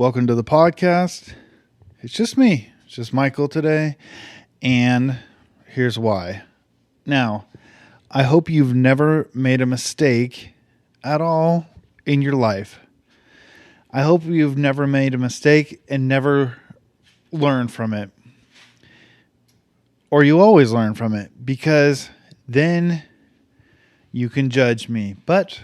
Welcome to the podcast. It's just me. It's just Michael today. And here's why. Now, I hope you've never made a mistake at all in your life. I hope you've never made a mistake and never learned from it. Or you always learn from it, because then you can judge me. But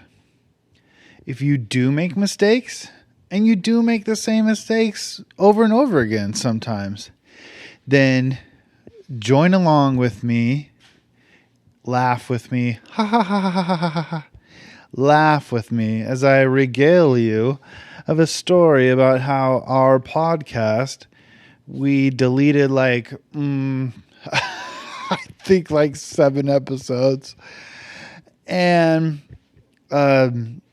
if you do make mistakes, and you do make the same mistakes over and over again sometimes, then join along with me, laugh with me, ha ha ha ha ha ha ha, laugh with me as I regale you of a story about how our podcast, we deleted I think 7 episodes. And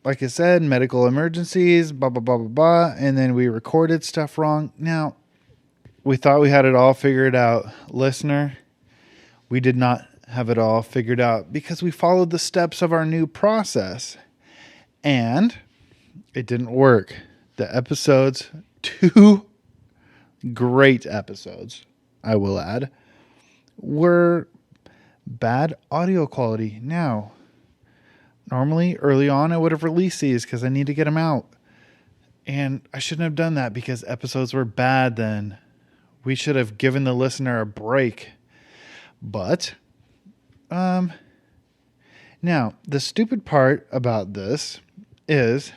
like I said, medical emergencies, blah, blah, blah, blah, blah. And then we recorded stuff wrong. Now, we thought we had it all figured out. Listener, we did not have it all figured out because we followed the steps of our new process. And it didn't work. The episodes, 2 great episodes, I will add, were bad audio quality. Now, normally, early on, I would have released these because I need to get them out. And I shouldn't have done that because episodes were bad then. We should have given the listener a break. But, now, the stupid part about this is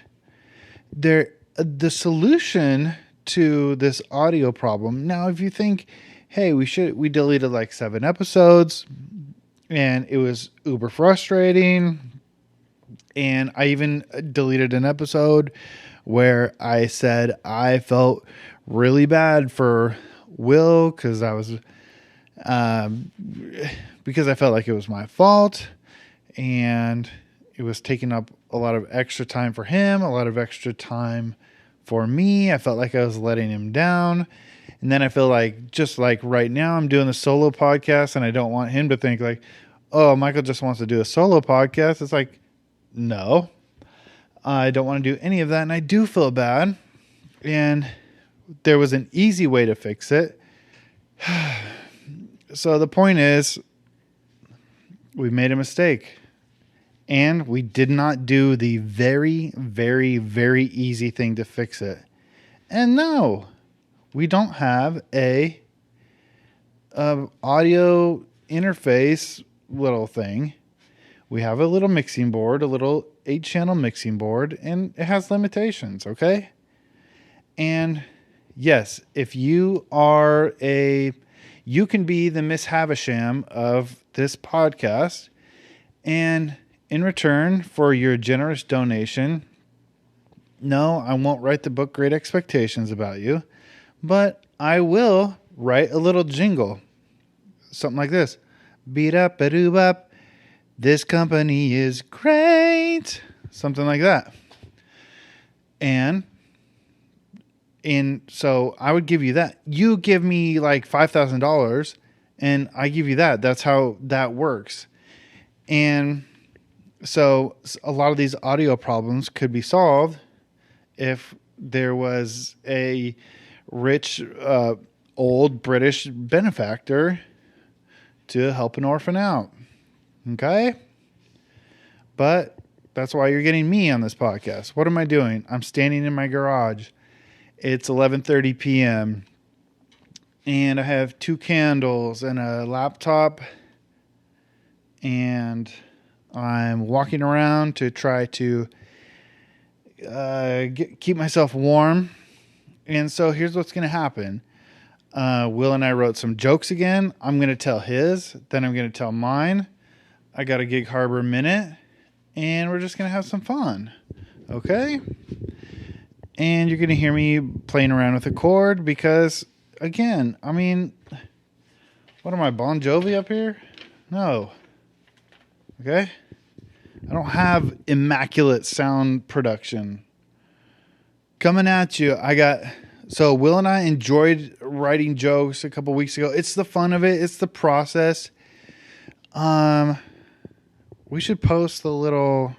the solution to this audio problem. Now, if you think, hey, we deleted 7 episodes and it was uber frustrating. And I even deleted an episode where I said I felt really bad for Will because I felt like it was my fault, and it was taking up a lot of extra time for him, a lot of extra time for me. I felt like I was letting him down. And then I feel just like right now I'm doing a solo podcast, and I don't want him to think oh, Michael just wants to do a solo podcast. It's no, I don't want to do any of that, and I do feel bad. And there was an easy way to fix it. So the point is, we made a mistake, and we did not do the very, very, very easy thing to fix it. And no, we don't have a audio interface little thing. We have a little mixing board, a little 8-channel mixing board, and it has limitations, okay? And yes, if you are you can be the Miss Havisham of this podcast, and in return for your generous donation, no, I won't write the book Great Expectations about you, but I will write a little jingle, something like this. Beat up, ba-doo up. This company is great. Something like that. And so I would give you that. You give me $5,000 and I give you that. That's how that works. And so a lot of these audio problems could be solved if there was a rich, old British benefactor to help an orphan out. Okay? But that's why you're getting me on this podcast. What am I doing? I'm standing in my garage. It's 11:30 p.m. and I have 2 candles and a laptop, and I'm walking around to try to keep myself warm. And so here's what's going to happen. Will and I wrote some jokes again. I'm going to tell his, then I'm going to tell mine. I got a Gig Harbor minute, and we're just going to have some fun. Okay? And you're going to hear me playing around with a chord because, again, what am I, Bon Jovi up here? No. Okay? I don't have immaculate sound production. Coming at you, so Will and I enjoyed writing jokes a couple weeks ago. It's the fun of it. It's the process. We should post the little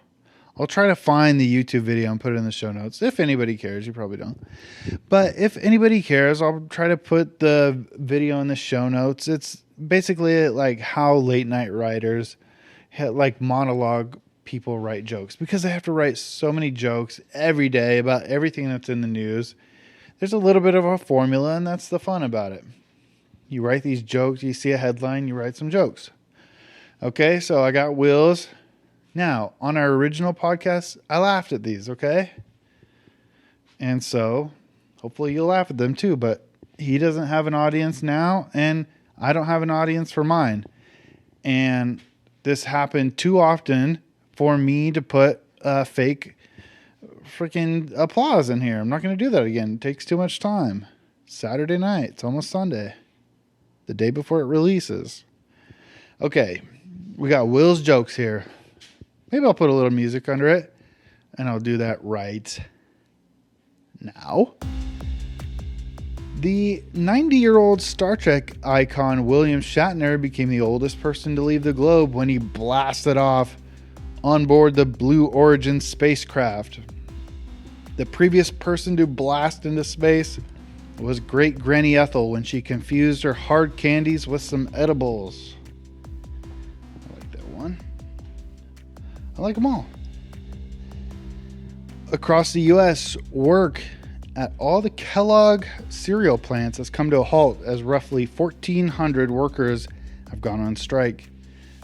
I'll try to find the YouTube video and put it in the show notes. If anybody cares, you probably don't. But if anybody cares, I'll try to put the video in the show notes. It's basically like how late night writers, like monologue people, write jokes, because they have to write so many jokes every day about everything that's in the news. There's a little bit of a formula, and that's the fun about it. You write these jokes, you see a headline, you write some jokes. Okay, so I got Will's. Now, on our original podcast, I laughed at these, okay? And so, hopefully you'll laugh at them too, but he doesn't have an audience now, and I don't have an audience for mine. And this happened too often for me to put fake freaking applause in here. I'm not going to do that again. It takes too much time. Saturday night. It's almost Sunday. The day before it releases. Okay. We got Will's jokes here. Maybe I'll put a little music under it. And I'll do that right now. The 90-year-old Star Trek icon William Shatner became the oldest person to leave the globe when he blasted off on board the Blue Origin spacecraft. The previous person to blast into space was Great Granny Ethel when she confused her hard candies with some edibles. I like that one. I like them all. Across the U.S., work at all the Kellogg cereal plants has come to a halt as roughly 1,400 workers have gone on strike.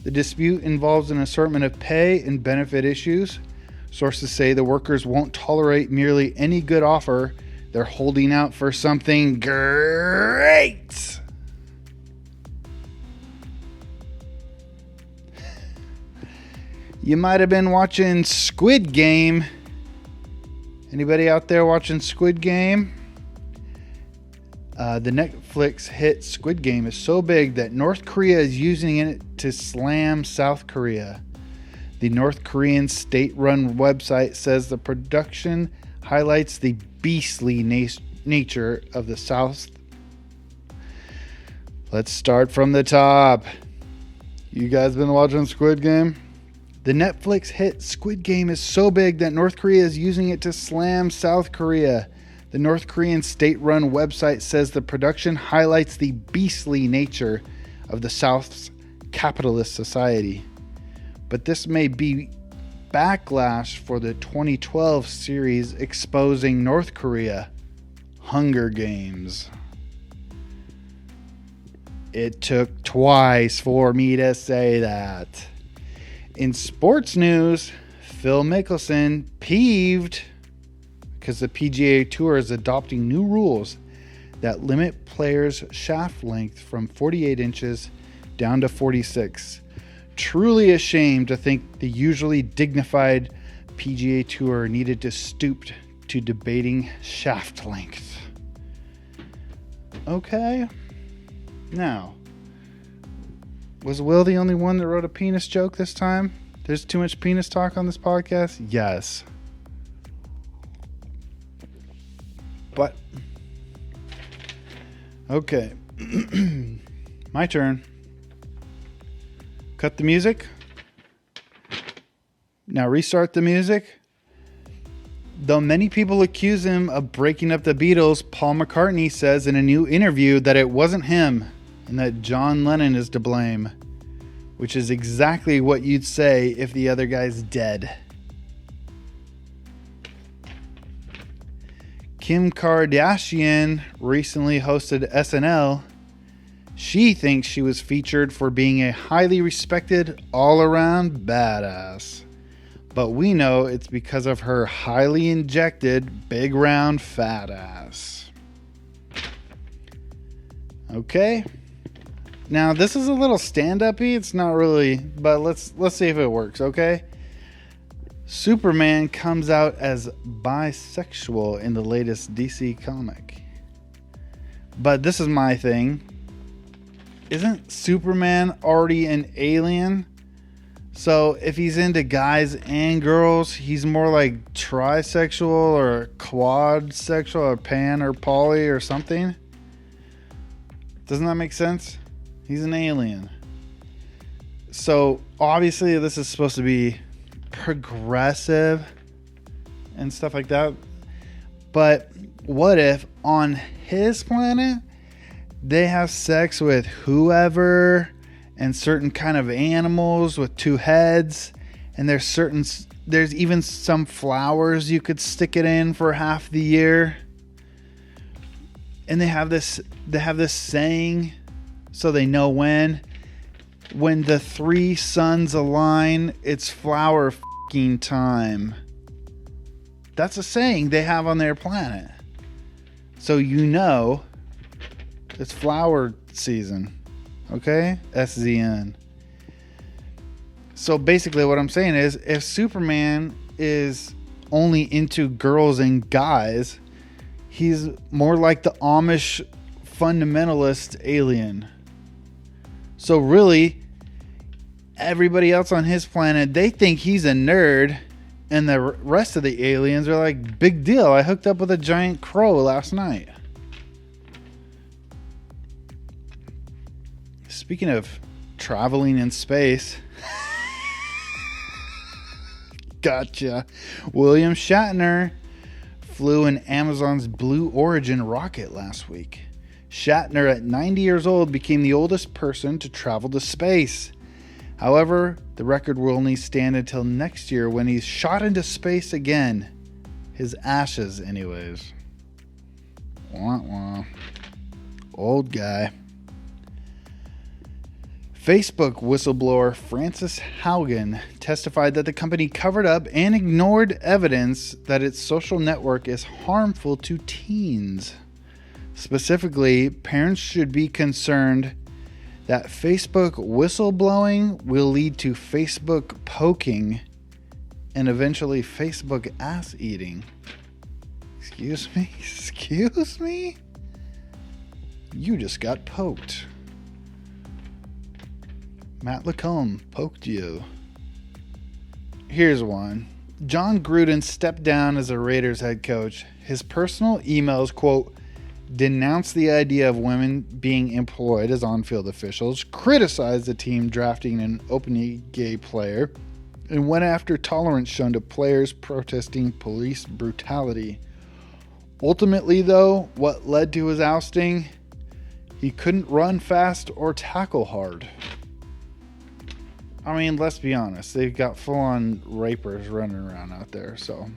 The dispute involves an assortment of pay and benefit issues. Sources say the workers won't tolerate merely any good offer. They're holding out for something great. You might have been watching Squid Game. Anybody out there watching Squid Game? The Netflix hit Squid Game is so big that North Korea is using it to slam South Korea. The North Korean state-run website says the production highlights the beastly nature of the South. Let's start from the top. You guys been watching Squid Game? The Netflix hit Squid Game is so big that North Korea is using it to slam South Korea. The North Korean state-run website says the production highlights the beastly nature of the South's capitalist society. But this may be backlash for the 2012 series exposing North Korea, Hunger Games. It took twice for me to say that. In sports news, Phil Mickelson peeved because the PGA Tour is adopting new rules that limit players' shaft length from 48 inches down to 46. Truly ashamed to think the usually dignified PGA Tour needed to stoop to debating shaft length. Okay. Now, was Will the only one that wrote a penis joke this time? There's too much penis talk on this podcast? Yes. But, okay. My turn. Cut the music. Now restart the music. Though many people accuse him of breaking up the Beatles, Paul McCartney says in a new interview that it wasn't him and that John Lennon is to blame, which is exactly what you'd say if the other guy's dead. Kim Kardashian recently hosted SNL. She thinks she was featured for being a highly respected, all-around badass. But we know it's because of her highly injected, big round fat ass. Okay. Now, this is a little stand-up-y. It's not really, but let's see if it works, okay? Superman comes out as bisexual in the latest DC comic. But this is my thing. Isn't Superman already an alien? So if he's into guys and girls, he's more like trisexual or quadsexual or pan or poly or something. Doesn't that make sense? He's an alien. So obviously this is supposed to be progressive and stuff like that. But what if on his planet they have sex with whoever and certain kind of animals with two heads, and there's even some flowers you could stick it in for half the year, and they have this saying so they know when the three suns align, it's flower fucking time. That's a saying they have on their planet. So you know it's flower season. Okay? SZN. So basically what I'm saying is, if Superman is only into girls and guys, he's more like the Amish fundamentalist alien. So really, everybody else on his planet, they think he's a nerd, and the rest of the aliens are like, big deal, I hooked up with a giant crow last night. Speaking of traveling in space, gotcha. William Shatner flew in Amazon's Blue Origin rocket last week. Shatner, at 90 years old, became the oldest person to travel to space. However, the record will only stand until next year when he's shot into space again. His ashes, anyways. Wah, wah. Old guy. Facebook whistleblower Frances Haugen testified that the company covered up and ignored evidence that its social network is harmful to teens. Specifically, parents should be concerned that Facebook whistleblowing will lead to Facebook poking and eventually Facebook ass eating. Excuse me? Excuse me? You just got poked. Matt Lacombe poked you. Here's one. John Gruden stepped down as a Raiders head coach. His personal emails, quote, denounced the idea of women being employed as on-field officials, criticized the team drafting an openly gay player, and went after tolerance shown to players protesting police brutality. Ultimately, though, what led to his ousting? He couldn't run fast or tackle hard. I mean, let's be honest. They've got full-on rapers running around out there, so...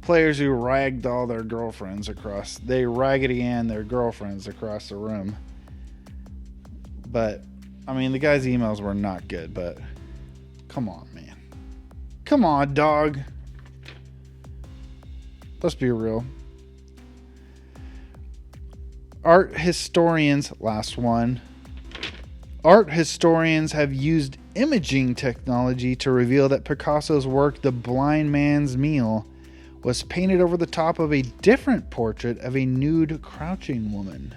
Players who ragdoll their girlfriends across... They Raggedy Ann their girlfriends across the room. But, I mean, the guy's emails were not good, but... Come on, man. Come on, dog. Let's be real. Art historians... Last one. Art historians have used imaging technology to reveal that Picasso's work, The Blind Man's Meal, was painted over the top of a different portrait of a nude crouching woman.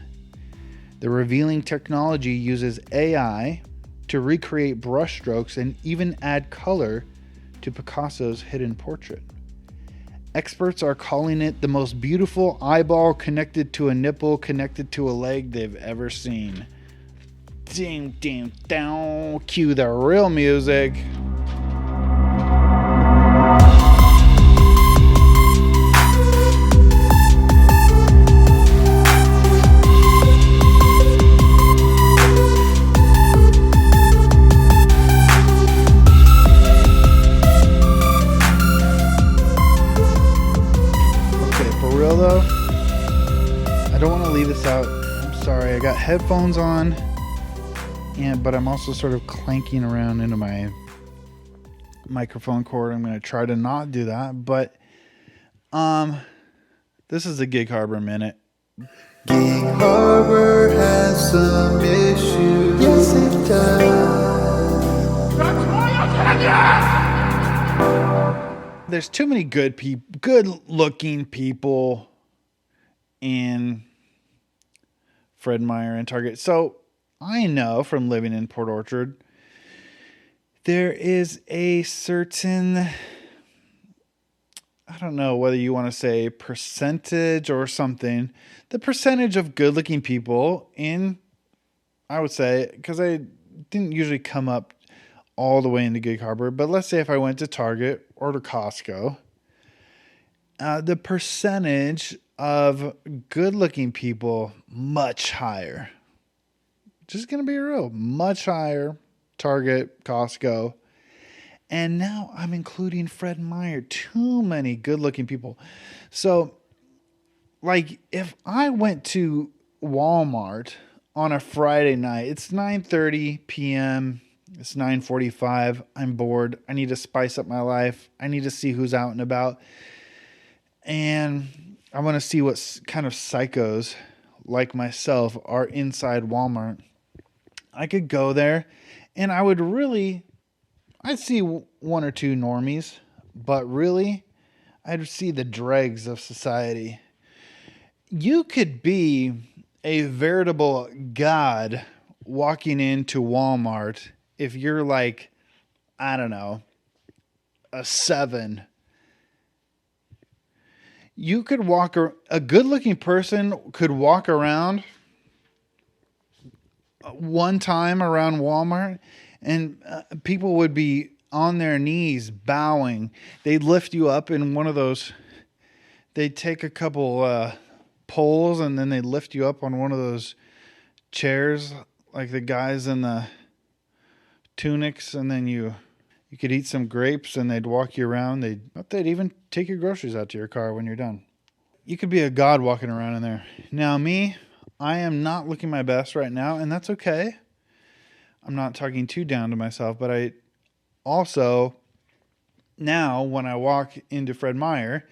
The revealing technology uses AI to recreate brushstrokes and even add color to Picasso's hidden portrait. Experts are calling it the most beautiful eyeball connected to a nipple connected to a leg they've ever seen. Ding, ding, down. Cue the real music. Though, I don't want to leave this out. I'm sorry. I got headphones on, but I'm also sort of clanking around into my microphone cord. I'm going to try to not do that, but this is the Gig Harbor Minute. Gig Harbor has some issues. Yes, it does. That's my opinion! There's too many good-looking people in Fred Meyer and Target. So I know from living in Port Orchard, there is a certain, I don't know whether you want to say percentage or something, the percentage of good-looking people in, I would say, because I didn't usually come up all the way into Gig Harbor, but let's say if I went to Target or to Costco, the percentage of good-looking people much higher. Just going to be real, much higher. Target, Costco. And now I'm including Fred Meyer. Too many good-looking people. So, like, if I went to Walmart on a Friday night, it's 9:30 p.m., it's 9:45, I'm bored, I need to spice up my life, I need to see who's out and about, and I want to see what kind of psychos like myself are inside Walmart. I could go there and I'd see one or two normies, but really, I'd see the dregs of society. You could be a veritable god walking into Walmart if you're like, I don't know, a 7. You could a good looking person could walk around one time around Walmart and people would be on their knees bowing. They'd lift you up in one of those, they'd take a couple poles and then they'd lift you up on one of those chairs like the guys in the tunics, and then you could eat some grapes and they'd walk you around. They'd even take your groceries out to your car when you're done. You could be a god walking around in there. Now me, I am not looking my best right now, and that's okay. I'm not talking too down to myself, but I also, now when I walk into Fred Meyer,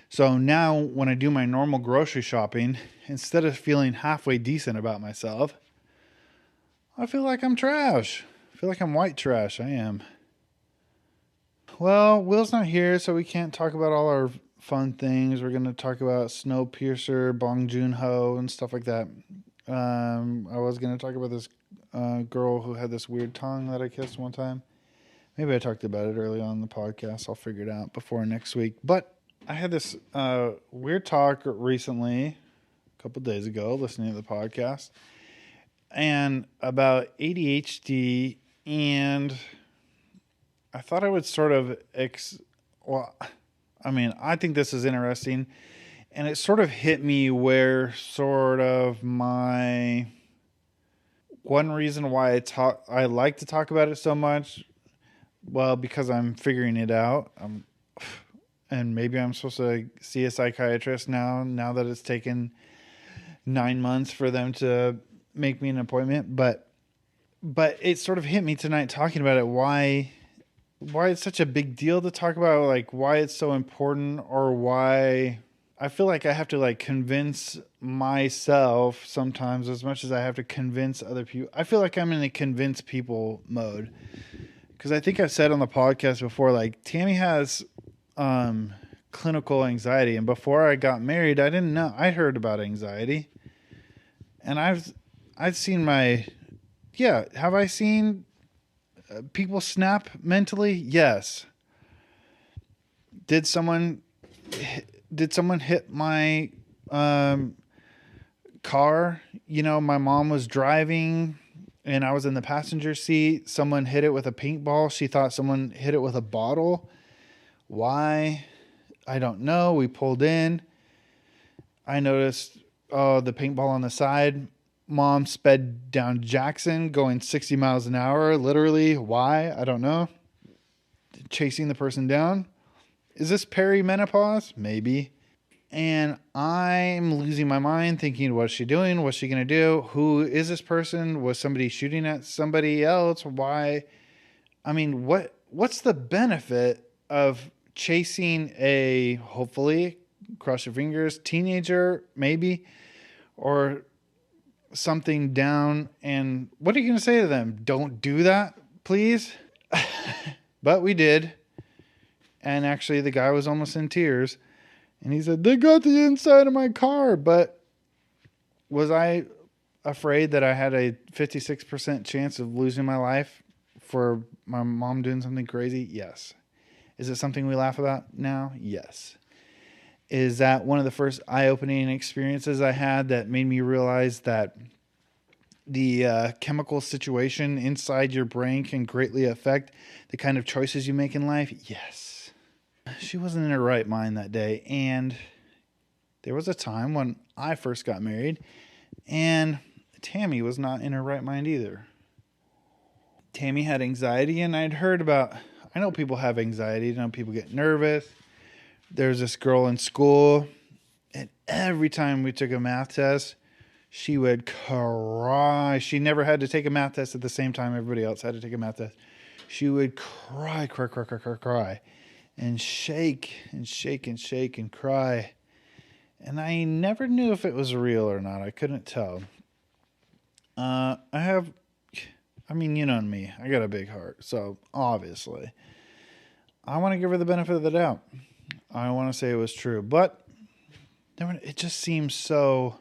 so now when I do my normal grocery shopping, instead of feeling halfway decent about myself, I feel like I'm trash. I feel like I'm white trash. I am. Well, Will's not here, so we can't talk about all our fun things. We're going to talk about Snowpiercer, Bong Joon-ho, and stuff like that. I was going to talk about this girl who had this weird tongue that I kissed one time. Maybe I talked about it early on in the podcast. I'll figure it out before next week. But I had this weird talk recently, a couple days ago, listening to the podcast, and about ADHD, and I thought I would sort of I think this is interesting, and it sort of hit me where sort of my one reason why I like to talk about it so much, well, because I'm figuring it out. And maybe I'm supposed to see a psychiatrist now that it's taken 9 months for them to make me an appointment. But it sort of hit me tonight talking about it, why it's such a big deal to talk about, like why it's so important, or why I feel like I have to like convince myself sometimes as much as I have to convince other people. I feel like I'm in a convince people mode. Because I think I've said on the podcast before, like Tammy has clinical anxiety, and before I got married, I didn't know. I heard about anxiety, and I've seen have I seen people snap mentally? Yes. Did someone hit my car? You know, my mom was driving and I was in the passenger seat. Someone hit it with a paintball. She thought someone hit it with a bottle. Why? I don't know. We pulled in. I noticed the paintball on the side. Mom sped down Jackson going 60 miles an hour. Literally. Why? I don't know. Chasing the person down. Is this perimenopause? Maybe. And I'm losing my mind thinking, what's she doing? What's she going to do? Who is this person? Was somebody shooting at somebody else? Why? I mean, what's the benefit of chasing a, hopefully, cross your fingers, teenager, maybe, or something down? And what are you going to say to them? Don't do that, please? But we did. And actually, the guy was almost in tears. And he said, they got the inside of my car. But was I afraid that I had a 56% chance of losing my life for my mom doing something crazy? Yes. Is it something we laugh about now? Yes. Is that one of the first eye-opening experiences I had that made me realize that the chemical situation inside your brain can greatly affect the kind of choices you make in life? Yes. She wasn't in her right mind that day. And there was a time when I first got married and Tammy was not in her right mind either. Tammy had anxiety, and I'd heard about, I know people have anxiety, people get nervous. There's this girl in school, and every time we took a math test, she would cry. She never had to take a math test at the same time everybody else had to take a math test. She would cry, and shake and shake and shake and cry. And I never knew if it was real or not. I couldn't tell. You know me. I got a big heart. So, obviously, I want to give her the benefit of the doubt. I want to say it was true. But it just seems so...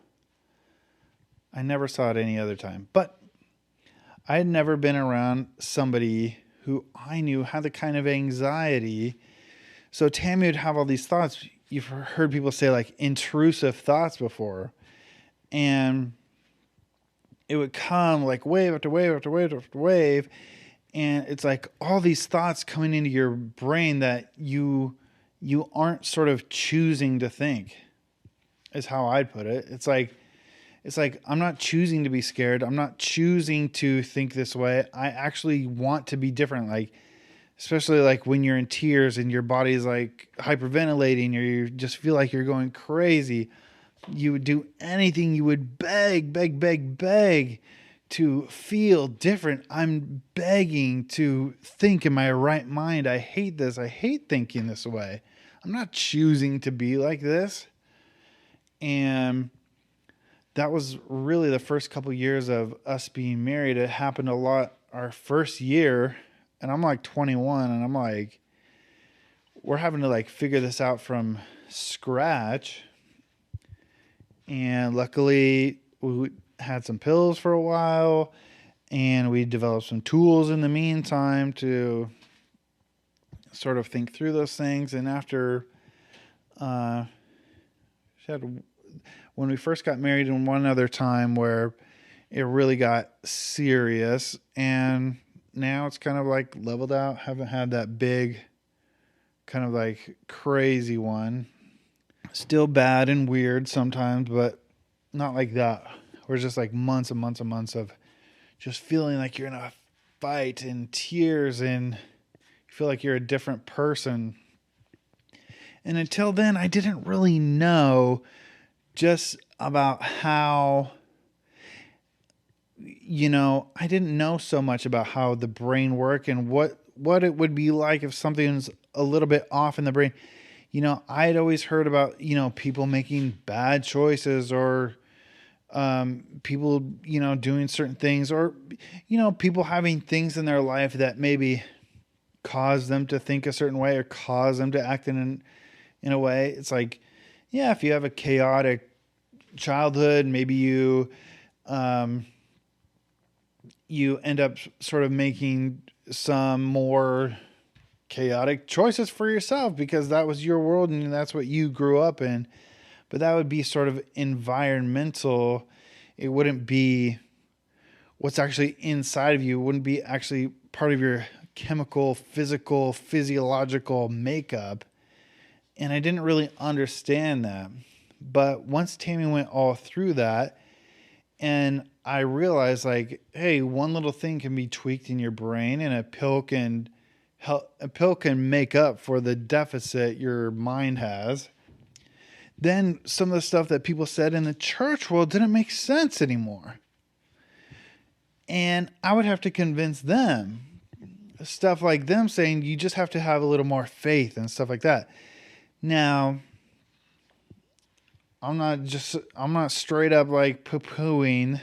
I never saw it any other time. But I had never been around somebody who I knew had the kind of anxiety. So Tammy would have all these thoughts. You've heard people say like intrusive thoughts before. And it would come like wave after wave after wave after wave. And it's like all these thoughts coming into your brain that you aren't sort of choosing to think, is how I'd put it. It's like I'm not choosing to be scared. I'm not choosing to think this way. I actually want to be different. Like, especially like when you're in tears and your body's like hyperventilating or you just feel like you're going crazy. You would do anything. You would beg to feel different. I'm begging to think in my right mind. I hate this. I hate thinking this way. I'm not choosing to be like this. And that was really the first couple years of us being married. It happened a lot our first year, and I'm like 21, and I'm like, we're having to like figure this out from scratch. And luckily, we had some pills for a while, and we developed some tools in the meantime to sort of think through those things. And after when we first got married, and one other time where it really got serious, and now it's kind of like leveled out. Haven't had that big kind of like crazy one. Still bad and weird sometimes, but not like that. We're just like months and months and months of just feeling like you're in a fight and tears and you feel like you're a different person. And until then, I didn't really know just about how, I didn't know so much about how the brain worked and what it would be like if something's a little bit off in the brain. I had always heard about, people making bad choices or people, doing certain things or, people having things in their life that maybe cause them to think a certain way or cause them to act in a way. It's like, yeah, if you have a chaotic childhood, maybe you end up sort of making some more chaotic choices for yourself because that was your world and that's what you grew up in. But that would be sort of environmental. It wouldn't be what's actually inside of you. It wouldn't be actually part of your chemical, physical, physiological makeup. And I didn't really understand that. But once Tammy went all through that, and I realized like, hey, one little thing can be tweaked in your brain and a pill can make up for the deficit your mind has. Then some of the stuff that people said in the church world didn't make sense anymore. And I would have to convince them. Stuff like them saying you just have to have a little more faith and stuff like that. Now, I'm not straight up like poo-pooing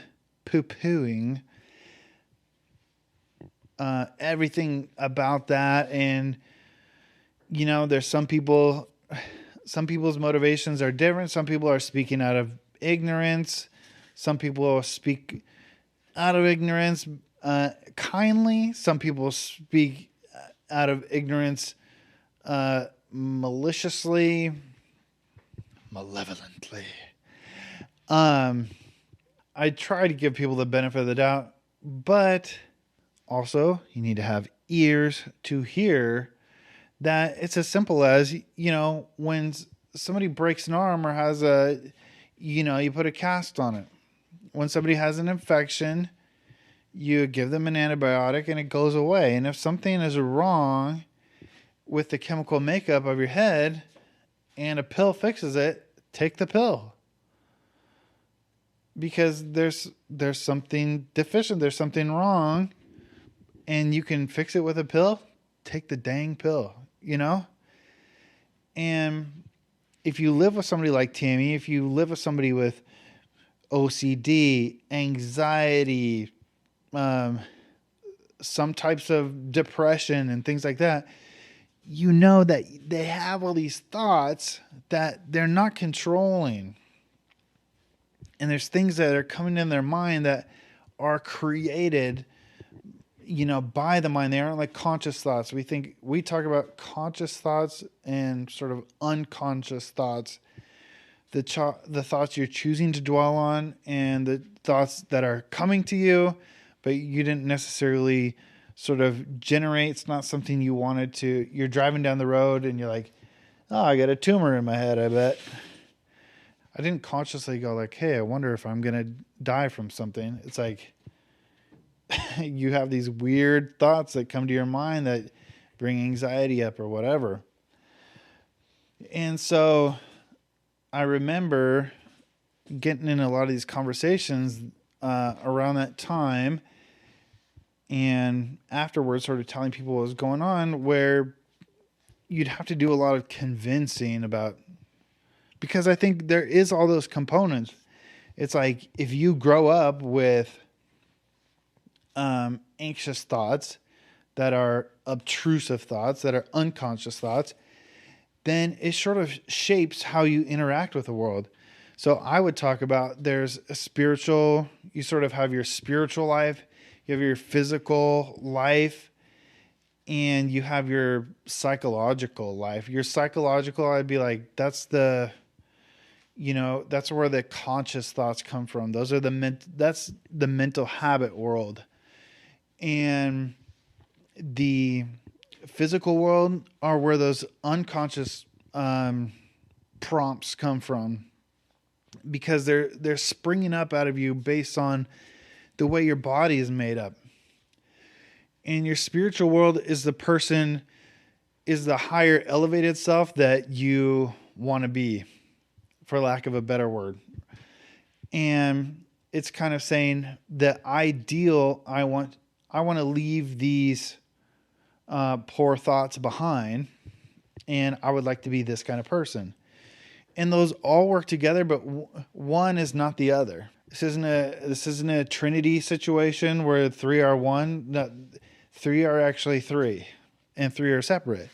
everything about that. And, there's some people's motivations are different. Some people are speaking out of ignorance. Some people speak out of ignorance kindly. Some people speak out of ignorance maliciously, malevolently. I try to give people the benefit of the doubt, but also you need to have ears to hear that it's as simple as, when somebody breaks an arm or has you put a cast on it. When somebody has an infection, you give them an antibiotic and it goes away. And if something is wrong with the chemical makeup of your head and a pill fixes it, take the pill. Because there's something deficient, there's something wrong, and you can fix it with a pill, take the dang pill, And if you live with somebody like Tammy, if you live with somebody with OCD, anxiety, some types of depression and things like that, that they have all these thoughts that they're not controlling. And there's things that are coming in their mind that are created, by the mind. They aren't like conscious thoughts. We talk about conscious thoughts and sort of unconscious thoughts. The thoughts you're choosing to dwell on and the thoughts that are coming to you, but you didn't necessarily sort of generate. It's not something you wanted to. You're driving down the road and you're like, oh, I got a tumor in my head, I bet. I didn't consciously go like, hey, I wonder if I'm going to die from something. It's like you have these weird thoughts that come to your mind that bring anxiety up or whatever. And so I remember getting in a lot of these conversations around that time and afterwards sort of telling people what was going on, where you'd have to do a lot of convincing about, because I think there is all those components. It's like if you grow up with anxious thoughts that are obtrusive thoughts, that are unconscious thoughts, then it sort of shapes how you interact with the world. So I would talk about there's a spiritual, you sort of have your spiritual life, you have your physical life, and you have your psychological life. Your psychological, I'd be like, that's where the conscious thoughts come from. That's the mental habit world. And the physical world are where those unconscious prompts come from, because they're springing up out of you based on the way your body is made up. And your spiritual world is the higher elevated self that you want to be, for lack of a better word. And it's kind of saying the ideal, I want to leave these poor thoughts behind, and I would like to be this kind of person. And those all work together, but one is not the other. This isn't a Trinity situation where three are one. No, three are actually three, and three are separate.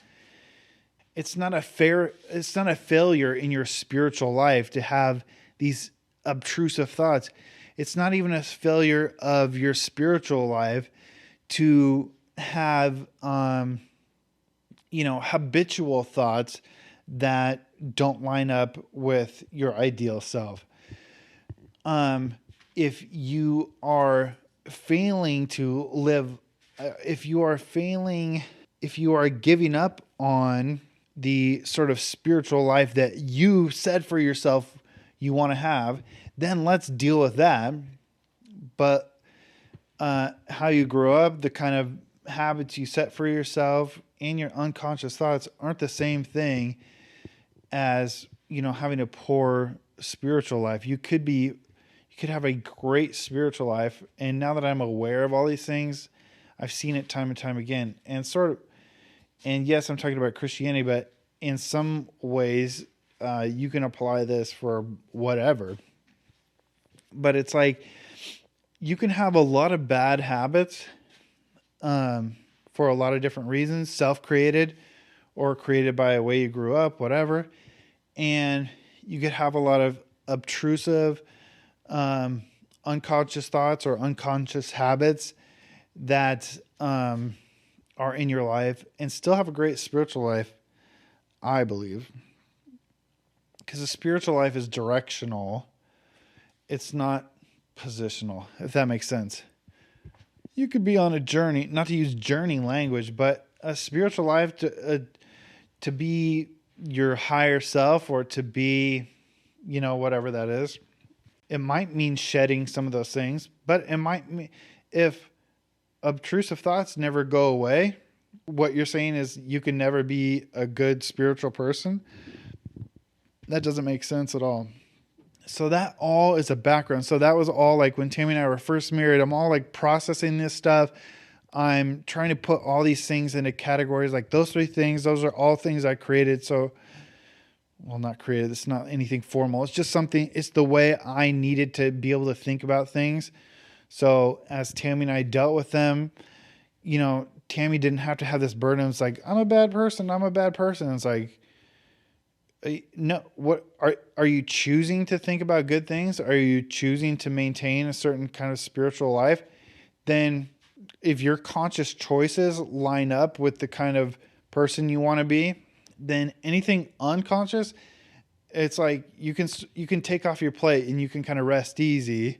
It's not a failure in your spiritual life to have these obtrusive thoughts. It's not even a failure of your spiritual life to have habitual thoughts that don't line up with your ideal self. If you are failing to live, if you are giving up on the sort of spiritual life that you said for yourself you want to have, then let's deal with that. But how you grow up, the kind of habits you set for yourself, and your unconscious thoughts aren't the same thing as, having a poor spiritual life. You could have a great spiritual life. And now that I'm aware of all these things, I've seen it time and time again. And yes, I'm talking about Christianity, but in some ways, you can apply this for whatever. But it's like, you can have a lot of bad habits for a lot of different reasons, self-created or created by a way you grew up, whatever. And you could have a lot of obtrusive, unconscious thoughts or unconscious habits that are in your life and still have a great spiritual life, I believe. Because the spiritual life is directional. It's not positional, if that makes sense. You could be on a journey, not to use journey language, but a spiritual life to be your higher self, or to be, whatever that is. It might mean shedding some of those things, but it might mean, if obtrusive thoughts never go away, what you're saying is you can never be a good spiritual person. That doesn't make sense at all. So that all is a background. So that was all like when Tammy and I were first married. I'm all like processing this stuff. I'm trying to put all these things into categories, like those three things. Those are all things I created. So, well, not created. It's not anything formal. It's just something. It's the way I needed to be able to think about things. So as Tammy and I dealt with them, Tammy didn't have to have this burden. It's like, I'm a bad person. I'm a bad person. It's like, no, what are you choosing to think about good things? Are you choosing to maintain a certain kind of spiritual life? Then if your conscious choices line up with the kind of person you want to be, then anything unconscious, it's like you can take off your plate and you can kind of rest easy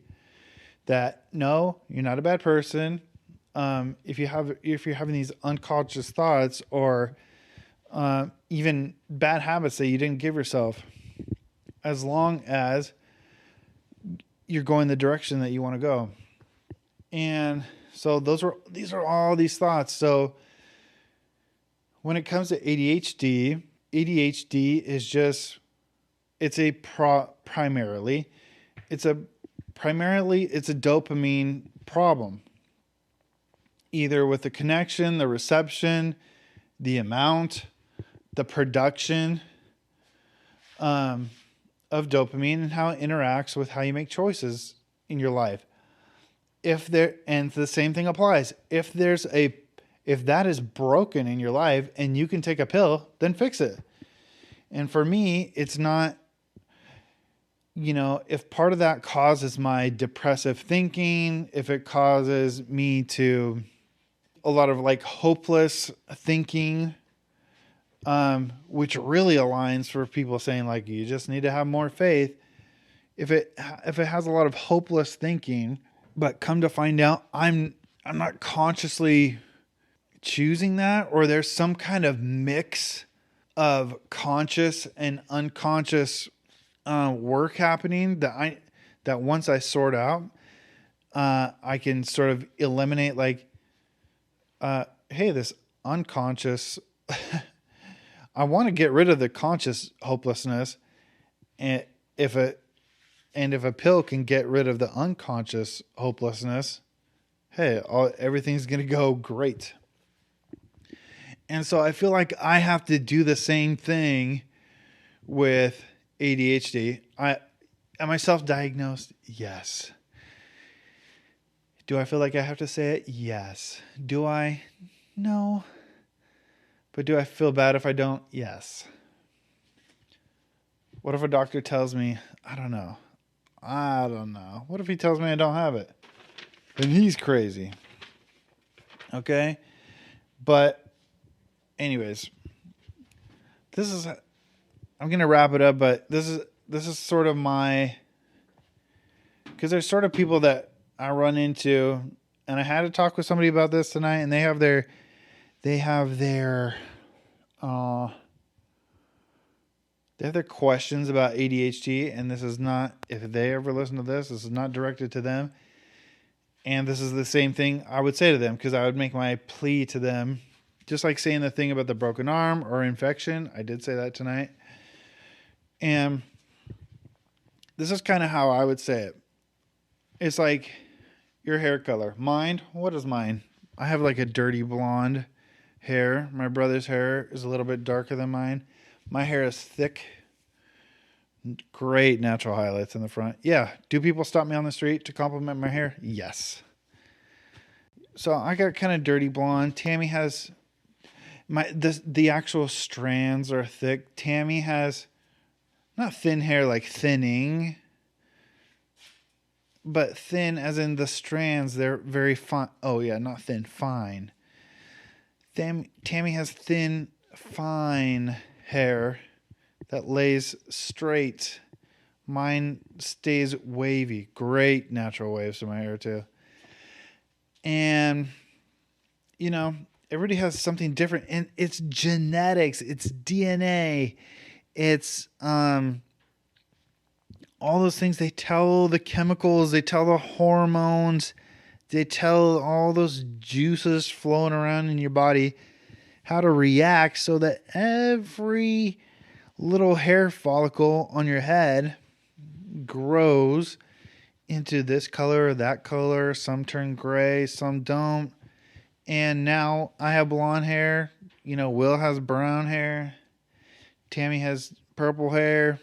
that no, you're not a bad person. If you're having these unconscious thoughts, or even bad habits that you didn't give yourself, as long as you're going the direction that you want to go. And so these are all these thoughts. So when it comes to ADHD is just, it's a primarily it's a dopamine problem, either with the connection, the reception, the amount, the production of dopamine, and how it interacts with how you make choices in your life. And the same thing applies. If that is broken in your life and you can take a pill, then fix it. And for me, it's not, if part of that causes my depressive thinking, if it causes me to a lot of like hopeless thinking, which really aligns for people saying like, you just need to have more faith. If it has a lot of hopeless thinking, but come to find out I'm not consciously choosing that, or there's some kind of mix of conscious and unconscious work happening that once I sort out, I can sort of eliminate like, hey, this unconscious, I want to get rid of the conscious hopelessness, and if a pill can get rid of the unconscious hopelessness, hey, everything's going to go great. And so I feel like I have to do the same thing with ADHD. Am I self-diagnosed? Yes. Do I feel like I have to say it? Yes. Do I? No. But do I feel bad if I don't? Yes. What if a doctor tells me, I don't know. What if he tells me I don't have it? Then he's crazy. Okay? But anyways, I'm going to wrap it up, but this is sort of because there's sort of people that I run into, and I had to talk with somebody about this tonight, and they have their questions about ADHD, and this is not, if they ever listen to this is not directed to them. And this is the same thing I would say to them, because I would make my plea to them, just like saying the thing about the broken arm or infection. I did say that tonight. And this is kind of how I would say it. It's like your hair color. Mine, what is mine? I have like a dirty blonde hair. My brother's hair is a little bit darker than mine. My hair is thick. Great natural highlights in the front. Yeah. Do people stop me on the street to compliment my hair? Yes. So I got kind of dirty blonde. Tammy has the actual strands are thick. Tammy has not thin hair like thinning, but thin as in the strands. They're very fine. Oh yeah, not thin, fine. Tammy has thin, fine hair that lays straight. Mine stays wavy. Great natural waves to my hair too. And, you know, everybody has something different. And it's genetics. It's DNA. It's all those things. They tell the chemicals. They tell the hormones. They tell all those juices flowing around in your body how to react so that every little hair follicle on your head grows into this color or that color. Some turn gray, some don't. And now I have blonde hair. You know, Will has brown hair. Tammy has purple hair.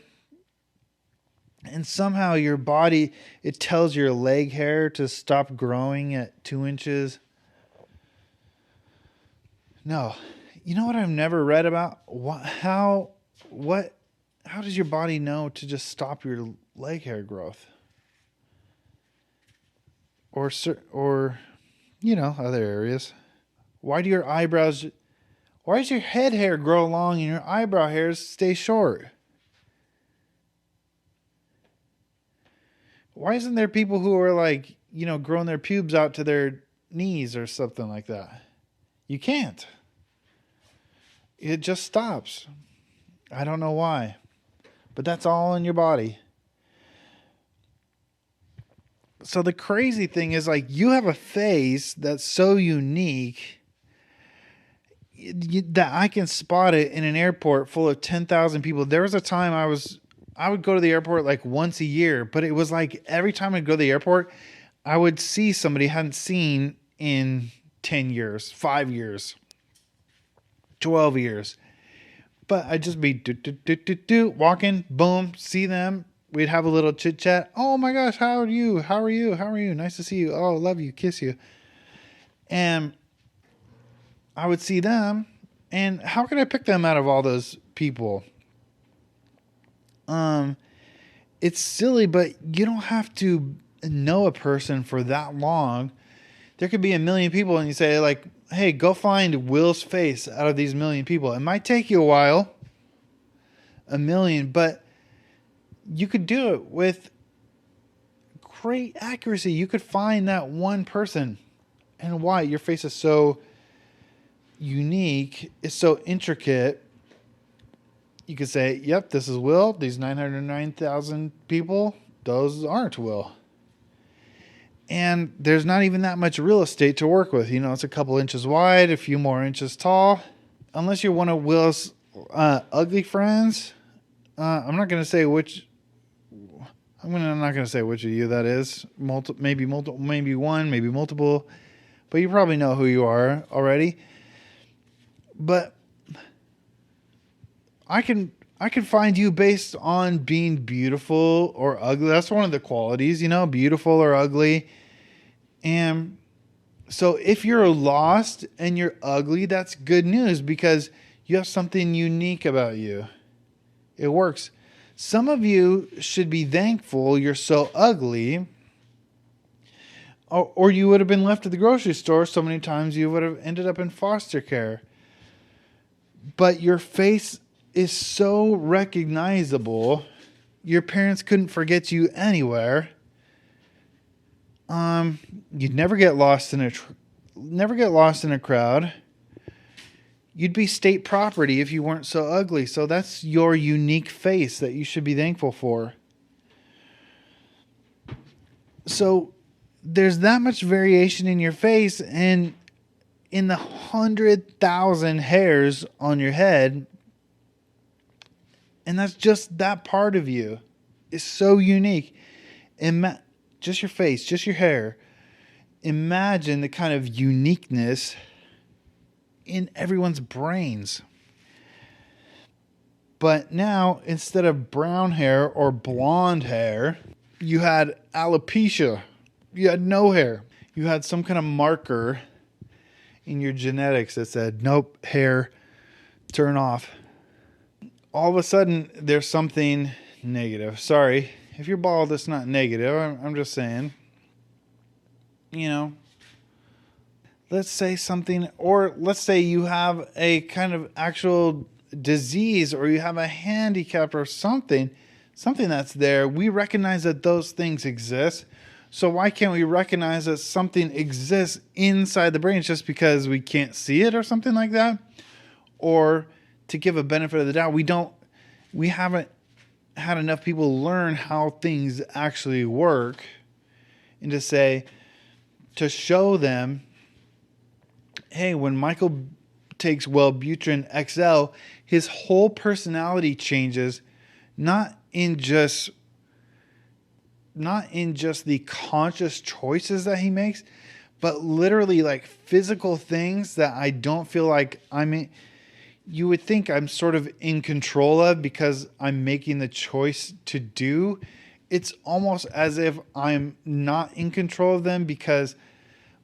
And somehow your body, it tells your leg hair to stop growing at 2 inches. No. You know what I've never read about? How does your body know to just stop your leg hair growth? Or other areas. Why does your head hair grow long and your eyebrow hairs stay short? Why isn't there people who are like, growing their pubes out to their knees or something like that? You can't. It just stops. I don't know why. But that's all in your body. So the crazy thing is, like, you have a face that's so unique that I can spot it in an airport full of 10,000 people. There was a time I would go to the airport like once a year, but it was like every time I'd go to the airport, I would see somebody I hadn't seen in 10 years, 5 years, 12 years. But I'd just be walking, boom, see them. We'd have a little chit chat. Oh my gosh, how are you? How are you? How are you? Nice to see you. Oh, love you. Kiss you. And I would see them. And how could I pick them out of all those people? It's silly, but you don't have to know a person for that long. There could be 1 million people and you say, like, hey, go find Will's face out of these 1 million people. It might take you a while, 1 million, but you could do it with great accuracy. You could find that one person. And why? Your face is so unique. It's so intricate. You could say, yep, this is Will. These 909,000 people, those aren't Will. And there's not even that much real estate to work with. It's a couple inches wide, a few more inches tall. Unless you're one of Will's ugly friends. I'm not going to say which. I'm not going to say which of you that is. Maybe one, maybe multiple. But you probably know who you are already. But I can find you based on being beautiful or ugly. That's one of the qualities, beautiful or ugly. And so if you're lost and you're ugly, that's good news because you have something unique about you. It works. Some of you should be thankful you're so ugly, or you would have been left at the grocery store so many times you would have ended up in foster care. But your face is so recognizable, your parents couldn't forget you anywhere. You'd never get lost in a crowd. You'd be state property if you weren't so ugly. So that's your unique face that you should be thankful for. So there's that much variation in your face, and in the 100,000 hairs on your head, and that's just that part of you. It's so unique. Just your face, just your hair. Imagine the kind of uniqueness in everyone's brains. But now, instead of brown hair or blonde hair, you had alopecia. You had no hair. You had some kind of marker in your genetics that said, nope, hair, turn off. All of a sudden, there's something negative. Sorry, if you're bald, it's not negative. I'm just saying, let's say something, or let's say you have a kind of actual disease or you have a handicap or something something that's there. We recognize that those things exist. So why can't we recognize that something exists inside the brain just because we can't see it or something like that? Or to give a benefit of the doubt, we haven't had enough people learn how things actually work, and to show them, hey, when Michael takes Wellbutrin XL, his whole personality changes, not in just the conscious choices that he makes, but literally like physical things that I don't feel like you would think I'm sort of in control of because I'm making the choice to do. It's almost as if I'm not in control of them because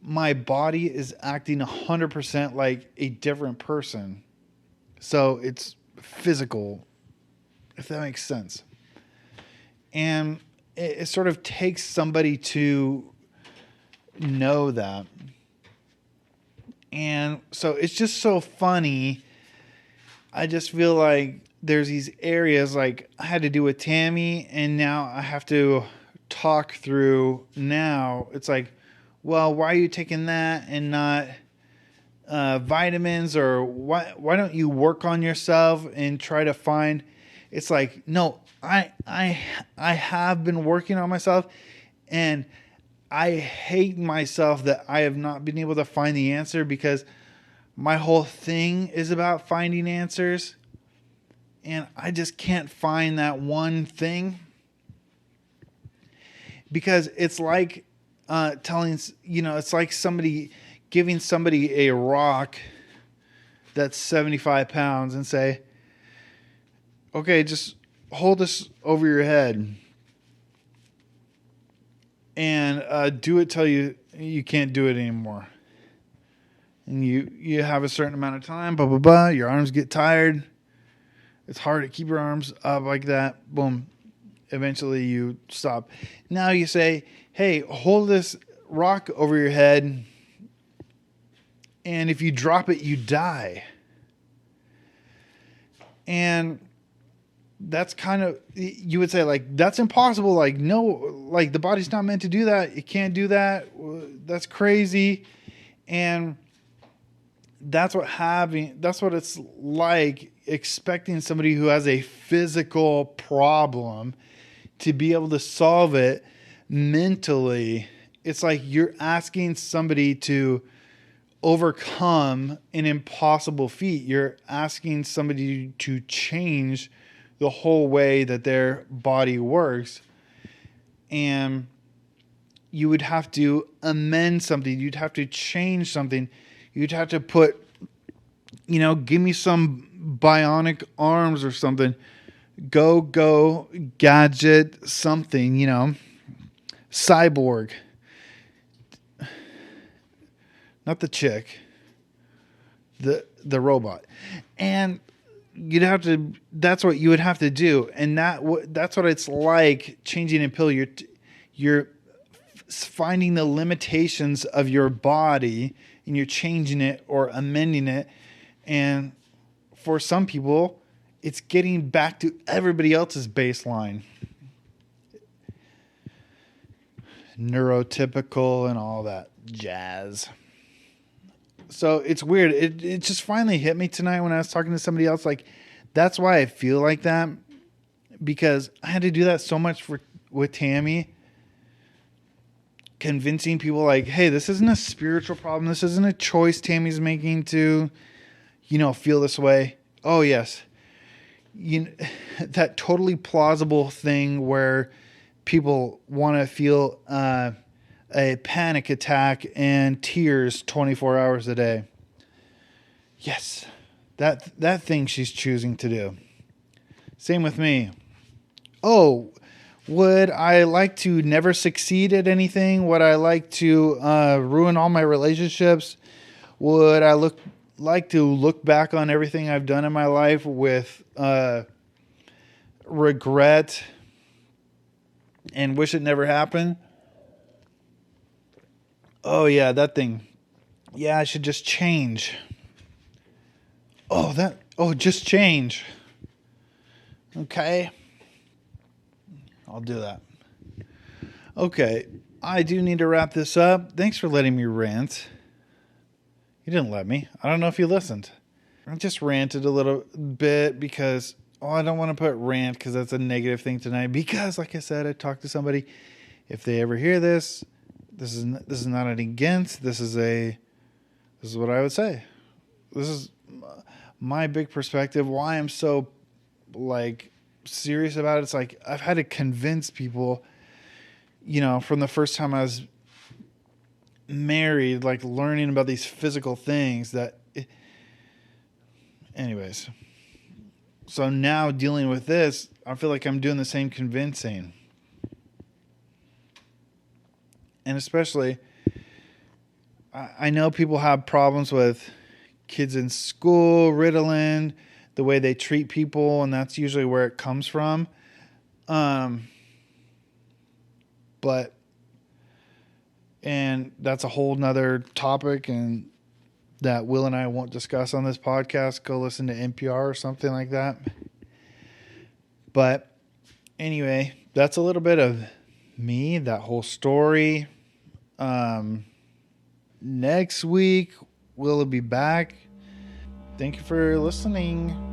my body is acting 100% like a different person. So it's physical, if that makes sense. And it sort of takes somebody to know that. And so it's just so funny. I just feel like there's these areas like I had to do with Tammy, and now I have to talk through now. It's like, well, why are you taking that and not vitamins? Or why don't you work on yourself and try to find... It's like, no, I have been working on myself, and I hate myself that I have not been able to find the answer, because my whole thing is about finding answers, and I just can't find that one thing. Because it's like it's like giving somebody a rock that's 75 pounds and say, okay, just hold this over your head and do it till you can't do it anymore. And you have a certain amount of time, blah, blah, blah. Your arms get tired. It's hard to keep your arms up like that. Boom. Eventually you stop. Now you say, hey, hold this rock over your head, and if you drop it, you die. And that's kind of, you would say, like, that's impossible. Like, no, like, the body's not meant to do that. It can't do that. That's crazy. And that's what it's like expecting somebody who has a physical problem to be able to solve it mentally. It's like you're asking somebody to overcome an impossible feat. You're asking somebody to change the whole way that their body works. And you would have to amend something. You'd have to change something. You'd have to put, give me some bionic arms or something. Go, gadget, something, cyborg. Not the chick, the robot. And that's what you would have to do. And that's what it's like changing a pill. You're finding the limitations of your body, and you're changing it or amending it. And for some people, it's getting back to everybody else's baseline. Neurotypical and all that jazz. So it's weird. It just finally hit me tonight when I was talking to somebody else. Like, that's why I feel like that, because I had to do that so much with Tammy, convincing people like, hey, this isn't a spiritual problem. This isn't a choice Tammy's making to, feel this way. Oh, yes. That totally plausible thing where people want to feel a panic attack and tears 24 hours a day. Yes, that thing she's choosing to do. Same with me. Oh, would I like to never succeed at anything? Would I like to ruin all my relationships? Would I like to look back on everything I've done in my life with regret and wish it never happened? Oh, yeah, that thing. Yeah, I should just change. Just change. Okay. I'll do that. Okay, I do need to wrap this up. Thanks for letting me rant. You didn't let me. I don't know if you listened. I just ranted a little bit because I don't want to put rant because that's a negative thing tonight. Because, like I said, I talked to somebody. If they ever hear this, this is not an against. This is what I would say. This is my big perspective. Why I'm so serious about it. It's like I've had to convince people, from the first time I was married, learning about these physical things anyways. So now dealing with this, I feel like I'm doing the same convincing. And especially, I know people have problems with kids in school, Ritalin, the way they treat people, and that's usually where it comes from. And that's a whole nother topic, and that Will and I won't discuss on this podcast. Go listen to NPR or something like that. But anyway, that's a little bit of me, that whole story. Next week, Will be back. Thank you for listening.